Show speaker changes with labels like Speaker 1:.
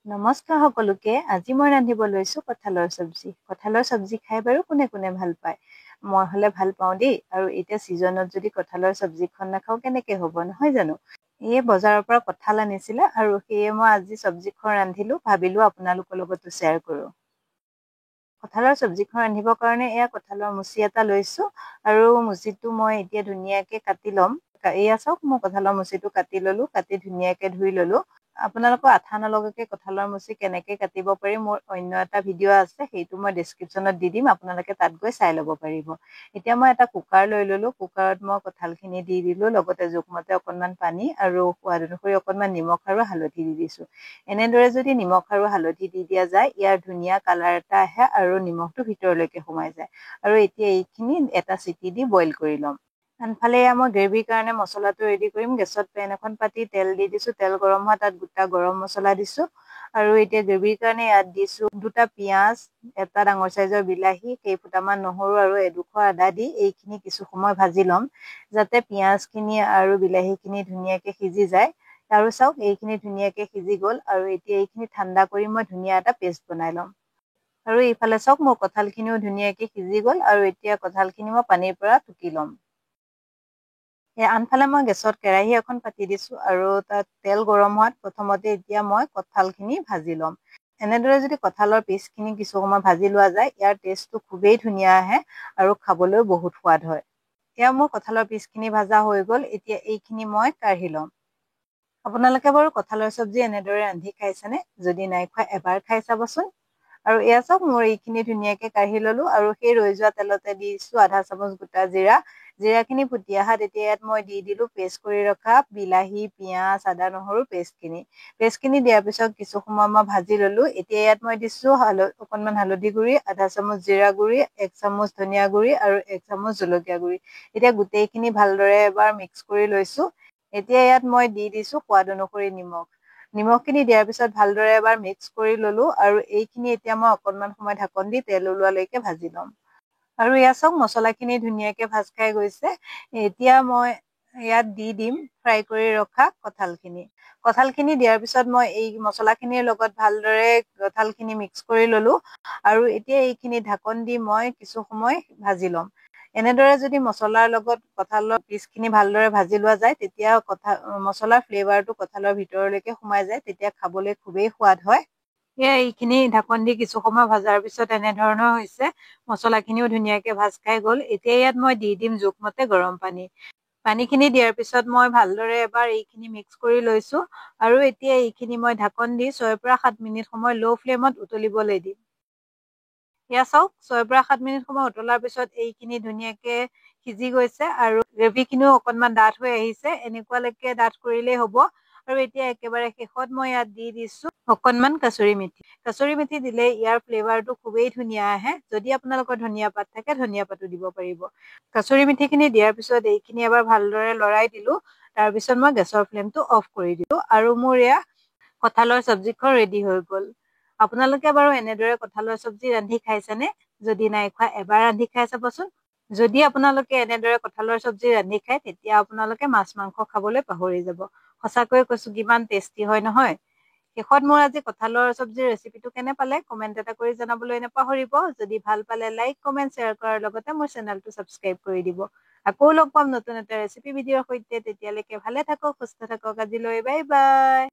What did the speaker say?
Speaker 1: নমস্কাৰ সকলোকে। আজি মই ৰান্ধিব লৈছো কঁঠালৰ চব্জি। কঁঠালৰ চব্জি খাই বাৰু কোনে কোনে ভাল পায়? মই হলে ভাল পাওঁ দেই। আৰু এতিয়া ছিজনত যদি কঁঠালৰ চব্জিখন নাখাওঁ কেনেকে হ'ব, নহয় জানো? এই বজাৰৰ পৰা কঁঠাল আনিছিলে আৰু সেয়ে মই আজি চব্জিখন ৰান্ধিলো, ভাবিলো আপোনালোকৰ লগতো শ্বেয়াৰ কৰো। কঁঠালৰ চব্জিখন ৰান্ধিবৰ কাৰণে এয়া কঁঠালৰ মুচি এটা লৈছো আৰু মুচিটো মই এতিয়া ধুনীয়াকে কাটি ল'ম। এয়া চাওক, মই কঁঠালৰ মুচিটো কাটি ললো, কাটি ধুনীয়াকে ধুই ললো। আপোনালোকৰ আঠা নলগাকে কঁঠালৰ মুচি কেনেকে কাটিব পাৰি মোৰ অন্য এটা ভিডিঅ' আছে, সেইটো মই ডেছক্ৰিপশ্যনত দি দিম, আপোনালোকে তাত গৈ চাই ল'ব পাৰিব। এতিয়া মই এটা কুকাৰ লৈ ললো, কুকাৰত মই কঁঠালখিনি দি দিলো, লগতে জোখমতে অকণমান পানী আৰু সোৱাদ অনুসৰি অকণমান নিমখ আৰু হালধি দি দিছো। এনেদৰে যদি নিমখ আৰু হালধি দি দিয়া যায়, ইয়াৰ ধুনীয়া কালাৰ এটা আহে আৰু নিমখটো ভিতৰলৈকে সোমাই যায়। আৰু এতিয়া এইখিনি এটা চিটি দি বইল কৰি ল'ম। আনফালে মই গ্ৰেভিৰ কাৰণে মছলাটো ৰেডি কৰিম। গেছত পেন এখন পাতি তেল দি দিছো, তেল গৰম হোৱা তাত গোটা গৰম মছলা দিছো আৰু এতিয়া গ্ৰেভিৰ কাৰণে ইয়াত দিছো দুটা পিঁয়াজ, এটা ডাঙৰ চাইজৰ বিলাহী, কেইফুটামান নহৰু আৰু এডোখৰ আদা দি এইখিনি কিছু সময় ভাজি ল'ম, যাতে পিঁয়াজখিনি আৰু বিলাহীখিনি ধুনীয়াকে সিজি যায়। আৰু চাওক, এইখিনি ধুনীয়াকে সিজি গ'ল আৰু এতিয়া এইখিনি ঠাণ্ডা কৰি মই ধুনীয়া এটা পেষ্ট বনাই ল'ম। আৰু ইফালে চাওক, মোৰ কঁঠালখিনিও ধুনীয়াকে সিজি গ'ল আৰু এতিয়া কঁঠালখিনি মই পানীৰ পৰা টুকি ল'ম। আনফালে মই গেছত কেৰাহী এখন পাতি দিছো আৰু তাত তেল গৰম হোৱাত প্ৰথমতে এতিয়া মই কঁঠালখিনি ভাজি ল'ম। এনেদৰে যদি কঁঠালৰ পিচখিনি কিছু সময় ভাজি লোৱা যায়, ইয়াৰ টেষ্টটো খুবেই ধুনীয়া আহে আৰু খাবলৈও বহুত সোৱাদ হয়। এতিয়া মোৰ কঁঠালৰ পিচখিনি ভাজা হৈ গ'ল, এতিয়া এইখিনি মই কাঢ়ি ল'ম। আপোনালোকে বাৰু কঁঠালৰ চব্জি এনেদৰে ৰান্ধি খাইছেনে? যদি নাই খোৱা এবাৰ খাই চাবচোন। আৰু এয়া চাওক, মোৰ এইখিনি ধুনীয়াকে কাঢ়ি ললো আৰু সেই ৰৈ যোৱা তেলতে দিছো আধা চামুচ গোটা জিৰা। জিৰাখিনি ফুটি অহাত এতিয়া ইয়াত মই দি দিলো পেষ্ট কৰি ৰখা বিলাহী, পিঁয়াজ, আদা, নহৰু পেষ্টখিনি। পেষ্টখিনি দিয়াৰ পিছত কিছু সময় মই ভাজি ললো। এতিয়া ইয়াত মই দিছো অকণমান হালধি গুড়ি, আধা চামুচ জিৰা গুড়ি, 1 চামুচ ধনিয়া গুড়ি আৰু 1 চামুচ জলকীয়া গুড়ি। এতিয়া গোটেইখিনি ভালদৰে এবাৰ মিক্স কৰি লৈছো। এতিয়া ইয়াত মই দি দিছো সোৱাদ অনুসৰি নিমখ। নিমখখিনি দিয়াৰ পিছত ভালদৰে এবাৰ মিক্স কৰি ললো আৰু এইখিনি এতিয়া মই অকণমান সময় ঢাকন দি তেল ওলোৱালৈকে ভাজি ল'ম। আৰু এয়া চাওক, মছলাখিনি ধুনীয়াকে ভাজ খাই গৈছে। এতিয়া মই ইয়াত দি দিম ফ্ৰাই কৰি ৰখা কঁঠালখিনি। কঁঠালখিনি দিয়াৰ পিছত মই এই মছলাখিনিৰ লগত ভালদৰে কঁঠালখিনি মিক্স কৰি ললো আৰু এতিয়া এইখিনি ঢাকন দি মই কিছু সময় ভাজি ল'ম। এনেদৰে যদি মছলাৰ লগত কঁঠালৰ পিচখিনি ভালদৰে ভাজি লোৱা যায়, তেতিয়া মছলাৰ ফ্লেভাৰটো কঁঠালৰ ভিতৰলৈকে সোমাই যায়, তেতিয়া খাবলৈ খুবেই সোৱাদ হয়। এইখিনি ঢাকন দি কিছু সময় ভজাৰ পিছত এনেধৰণৰ হৈছে। মছলাখিনিও ধুনীয়াকে ভাজ খাই গ'ল। এতিয়া ইয়াত মই দি দিম জোখমতে গৰম পানী। পানীখিনি দিয়াৰ পিছত মই ভালদৰে এবাৰ এইখিনি মিক্স কৰি লৈছো আৰু এতিয়া এইখিনি মই ঢাকন দি 6 পৰা 7 মিনিট সময় ল' ফ্লেমত উতলিবলৈ দিম। এয়া চাওক, 6 পৰা 7 মিনিট সময় উতলাৰ পিছত এইখিনি ধুনীয়াকে সিজি গৈছে আৰু গ্ৰেভিখিনিও অকণমান ডাঠ হৈ আহিছে। এনেকুৱালৈকে ডাঠ কৰিলেই হ'ব। আৰু এতিয়া একেবাৰে শেষত মই ইয়াত দি দিছো অকণমান কাচুৰি মেথি। কাচুৰি মেথি দিলে ইয়াৰ ফ্লেভাৰটো খুবেই ধুনীয়া আহে। যদি আপোনালোকৰ ধনিয়া পাত থাকে, ধনিয়া পাতো দিব পাৰিব। কাচুৰি মেথিখিনি দিয়াৰ পিছত এইখিনি এবাৰ ভালদৰে লৰাই দিলো। তাৰপিছত মই গেছৰ ফ্লেমটো অফ কৰি দিলো আৰু মোৰ এয়া কঁঠালৰ চব্জিখন ৰেডি হৈ গ'ল। আপোনালোকে বাৰু এনেদৰে কঁঠালৰ চব্জি ৰান্ধি খাইছেনে? যদি নাই খোৱা এবাৰ ৰান্ধি খাই চাবচোন। যদি আপোনালোকে এনেদৰে কঁঠালৰ চব্জি ৰান্ধি খায়, তেতিয়া আপোনালোকে মাছ মাংস খাবলৈ পাহৰি যাব। সঁচাকৈ কৈছো, কিমান টেষ্টি হয় নহয়? শেষত মোৰ আজি কঁঠালৰ চব্জিৰ ৰেচিপিটো কেনে পালে কমেণ্ট এটা কৰি জনাবলৈ নাপাহৰিব। যদি ভাল পালে লাইক, কমেণ্ট, শ্বেয়াৰ কৰাৰ লগতে মোৰ চেনেলটো ছাবস্ক্ৰাইব কৰি দিব। আকৌ লগ পাম নতুন এটা ৰেচিপি ভিডিঅ'ৰ সৈতে। তেতিয়ালৈকে ভালে থাকক, সুস্থ থাকক। আজিলৈ বাই বাই।